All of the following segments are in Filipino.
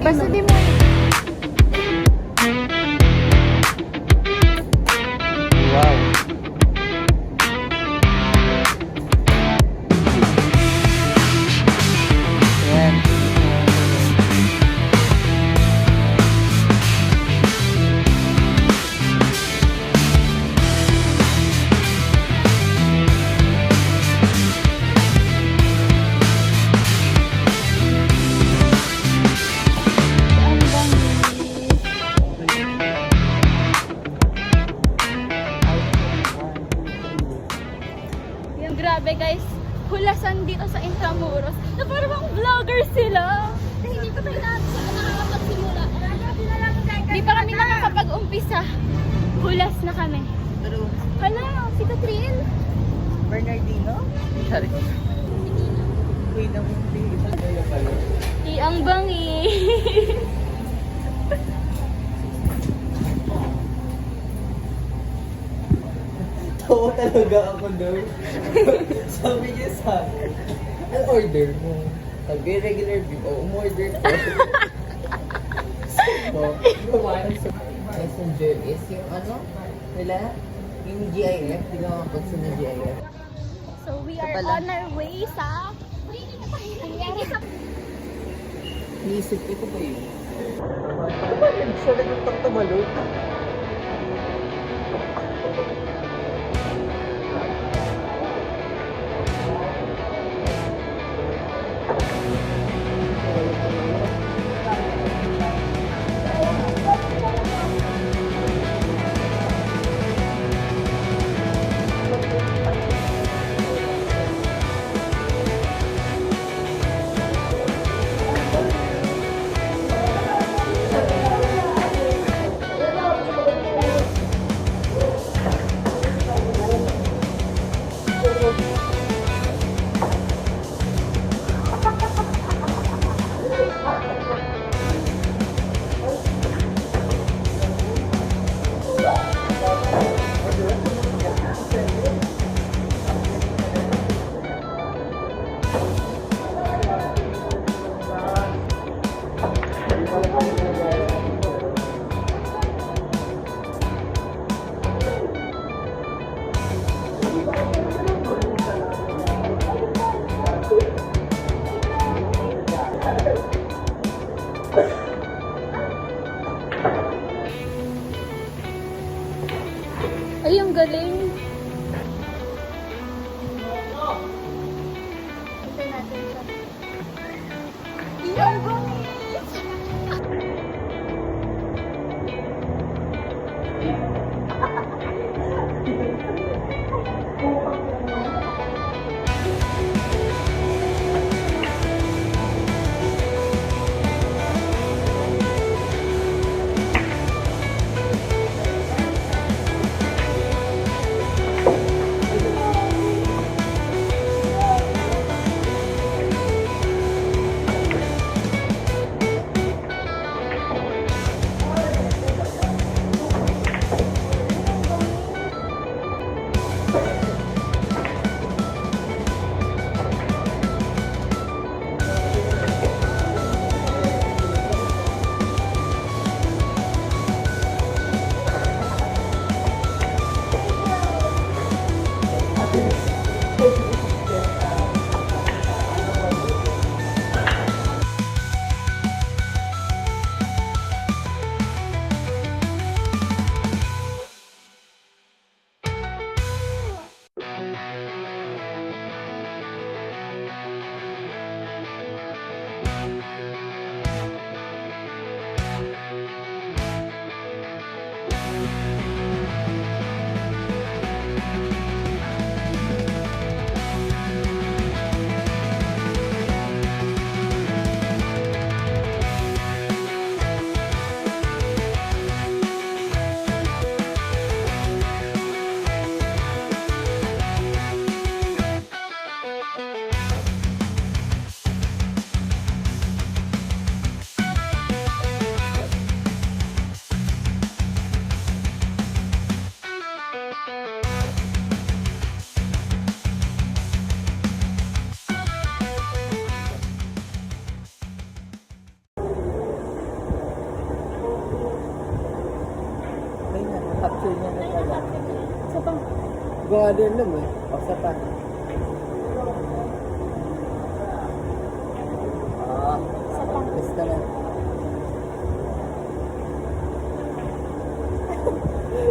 Basta di mo. Wow. Yan. Ang bangis. Yung grabe guys, hulasan dito sa Intramuros. Na parang bang vlogger sila. Na hindi pa tayo nakakapagsimula. Hindi pa kami nakakapag-umpisa. Hulas na kami. Pero, Hala, si Catherine. Bernardino? Sorry. Wait na hindi. Ang bangis. Oo talaga ako doon. Sabi niya sa akin, ang order mo. Sabi, regular beef. O, umorder ko. So, kumain sa messenger is yung ano, nila, yung GIF, di ba mapagsa ng GIF? So we are pala. on our way sa... Niisip ko ba yun? Ano ba yun? Siya nagtang tumalog? Ay, ang galing. Ito natin siya. Ang bangis. Sa pang... Gawa din naman. Paksa pa. Sa pang... Basta lang.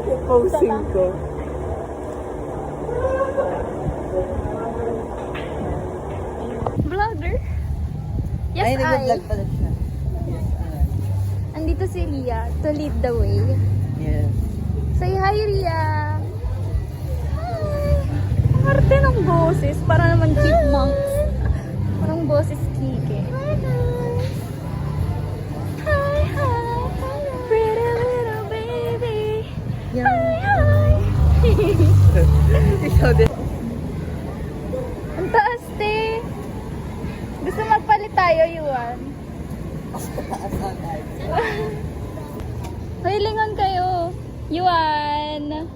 Yung posing ko. Vlogger? Yes, Ay, I. nag-vlog pala siya. Yes, Andito si Ria to lead the way. Yes. Say hi, Ria! Hi! Ang arte ng boses. Para naman chipmunks. Parang boses kike. Hi, guys! Hi, hi! Pretty little baby! Hi, hi! Ikaw din. Ang taas, te! Gusto magpalit tayo, Yuan? Hoy, lingon kayo! Yuan!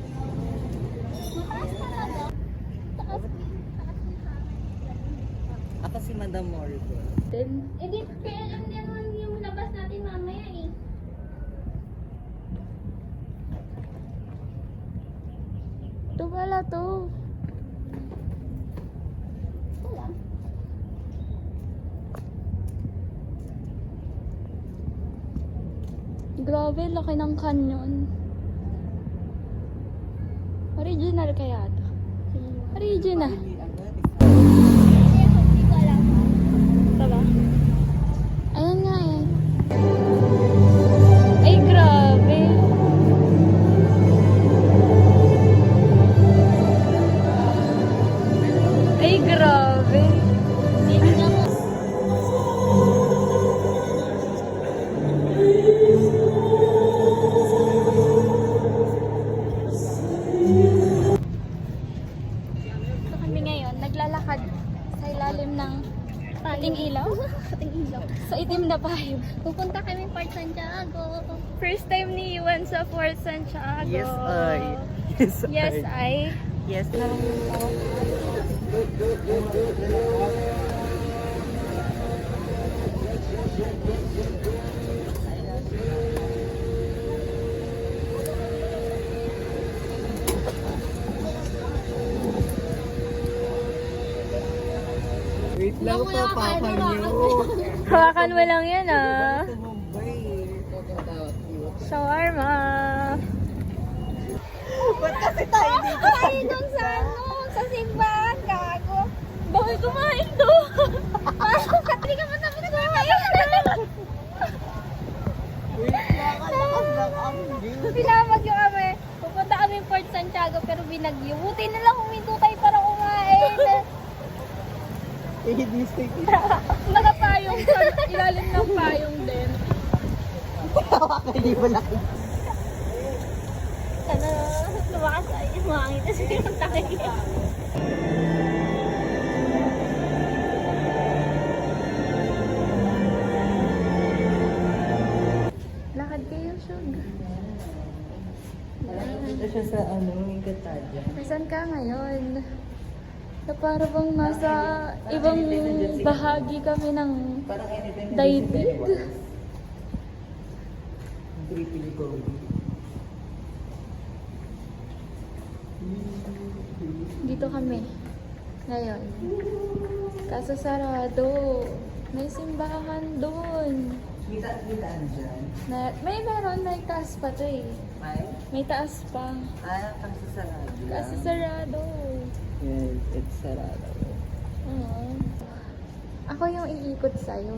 Ako si Madam Morgan. Eh, di, kaya lang naman yung labas natin mamaya eh. Ito pala to. Ito lang. Grabe, laki ng canyon. Original kaya to? Original. Ito ba? Ayan nga eh. Ay, grabe. Ay, grabe. Tingnan mo. So kami ngayon, naglalakad sa ilalim ng pating ilaw. Pating ilaw. Sa itim na payo. Pupunta kami Fort Santiago. First time ni Iwan sa Fort Santiago. Yes, I. Yes, Yes, I. Yes, Wait lang pa, papa niyo. Hawakan mo lang yan ah. Sa Mumbai. Shawarma. Ba't kasi tayo dito? Ay, doon sa ano, sa simbahan, gago. Bakit kumain doon? Katri ka matapos kumain. Wait lang, lakas ng ambing. Pinamag yung kami. Pupunta kami Fort Santiago pero binagyo. Buti na lang huminto tayo para kumain. Eh, hindi steak. Nakapayong sa ilalim ng payong din. Hawakan niyo malaki. Ano, lumakas ay umangin. Kasi yung takik. Lakad kayo, Shug. Ito siya sa yung Katadya. Nasaan ka ngayon? Na para bang nasa ibang bahagi kami ng Parang anything daigdig. Triple go. Dito kami. Ngayon. Kaso sarado. May simbahan doon. Kita-kitaan dyan. May taas pa to eh. May taas pa. Kasi sarado lang. Kasi sarado. Yes, it's sarado. Oo. Ako yung iikot sa'yo.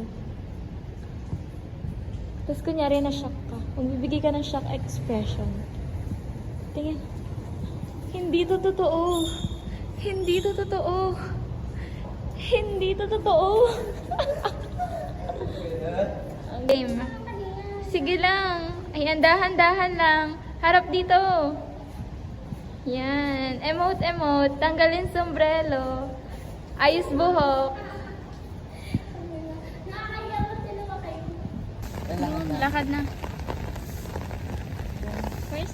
Tapos kunyari na-shock ka. Magbibigay ka ng shock expression. Tingin. Hindi to totoo. Hindi to totoo. Hindi to totoo. Game. Sige lang. Ayan, dahan-dahan lang. Harap dito. Yan. Emote. Tanggalin sombrero. Ayos buhok. Lakad na.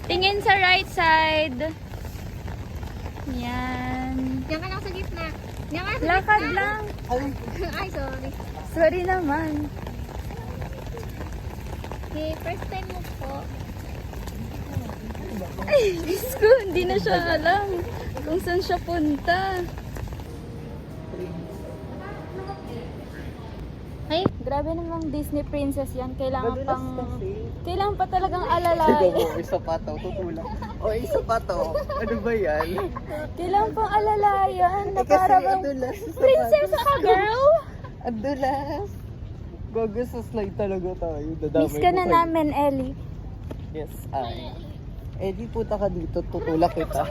Tingin sa right side. Yan. Diyan ka lang sa gitna. Diyan ka sa Lakad gitna. lang. Ay, sorry. Sorry naman. Okay, first time mo po. Ay, Diyos ko, hindi na siya alam kung saan siya punta. Ay, grabe namang Disney princess yan. Kailangan pa talagang alalayan. Isa pa to, tutulak. O, isa pa to. Ano ba yan? Kailangan pang alalayan na Kasi para bang adulas. princess ka, girl. Adulas. Gago sa slide talaga tayo. Dadamay Miss ka mo na kayo. namin, Ellie. Yes, ay. Eh, di puta ka dito. Tutulak kita.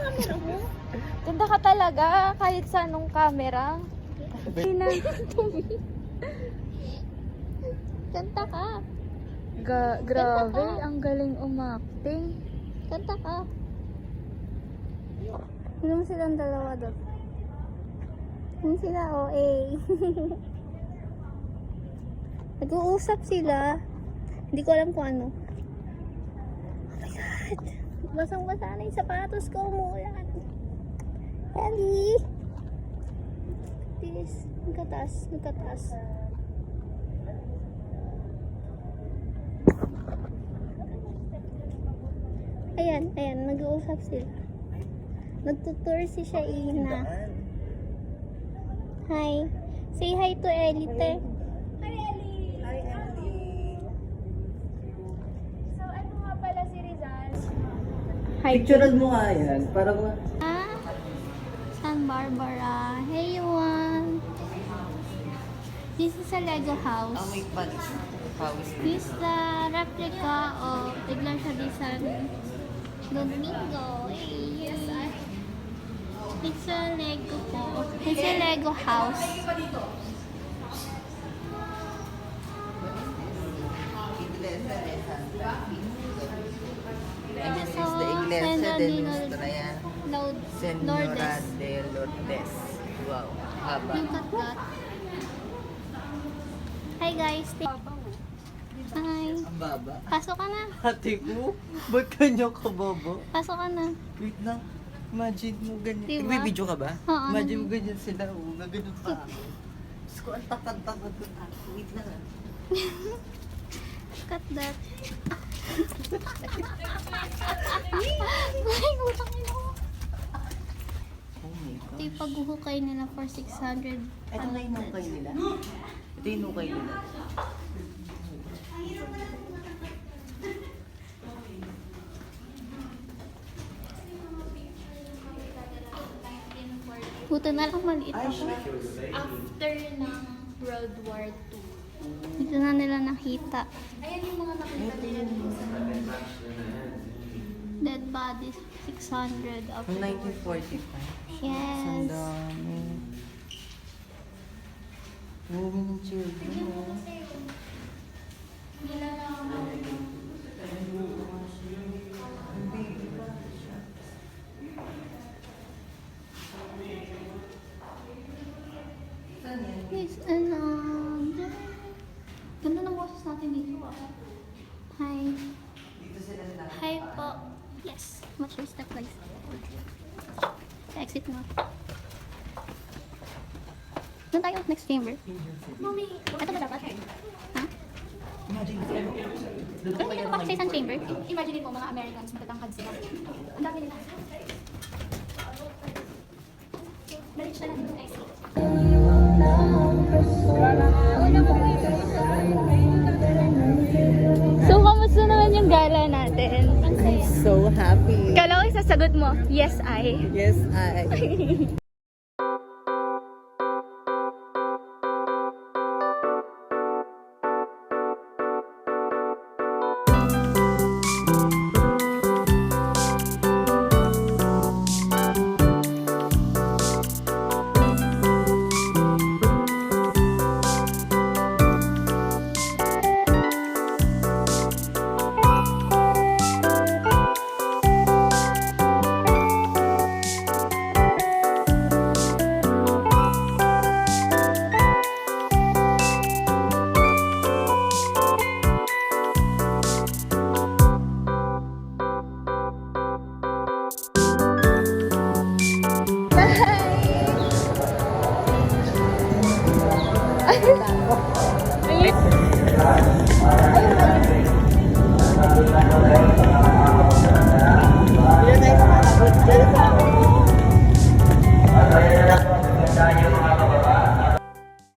Ganda ka talaga kahit sa anong camera. Kanta ka. Grabe, ang galing umakting. Kanta ka. Sino silang dalawa doon? Sino sila? OA. Nag-uusap sila. Hindi ko alam kung ano. Oh my God. Basang-basa na yung sapatos ko. Umuulan. Ellie. This. Nagkataas. Ayan, nag-uusap sila. Nagtutour si Shaina. Hi. Say hi to Ellie, te. Hi, Ellie. So, ano nga pala si Rizal? Hi. Picturean mo nga yan. Parang San Barbara. Hey, Yuan. This is a Lego house. may pants. House. This is the replica of Iglesia de San Domingo. Hey. It's a Lego po. It's a Lego house. And this is the So, Iglesia Senda de de Nuestra Senora Lourdes. de Lourdes. Wow, haba. Look at that. Hi guys. Hi. Ang baba. Pasok ka na. Ate ko, ba't kanya ka baba? Pasok ka na. Wait lang. Imagine mo ganyan. Diba? Nagbibideo ka ba? Oo, Imagine mo ganyan sila. Oh, gaganon pa ako. Diyos ko, ang takad-takad ko. Wait lang ah. Cut that. Ay, utang ina ko. Oh my God. Ito yung paghuhukay nila for 600. Ito na yung nukay nila. Ito yung nukay nila. Buta na lang maliit Ay, ako. After ng World War II. Dito na nila nakita. Ayan yung mga nakita Ito nila. yung Dead bodies, 600 of from 1945. Ang Yes. dami. Women and children. Oh. Ang baby pa. Saan yan? Yes, ganda ng boses natin dito ah. Hi. Dito sila lahat. Hi po. Yes. Much respect guys. Exit na. Doon tayo, next chamber. Mami, Ito ba dapat? Ha? Imagine ko. Pero hindi ako sa isang chamber. imagine po mga Americans, matatangkad sila. Ang dami nila. Balik siya lang. I see. So, kamusta naman yung gala natin? I'm so happy. Kala ko sasagot mo, yes, I. Yes, I.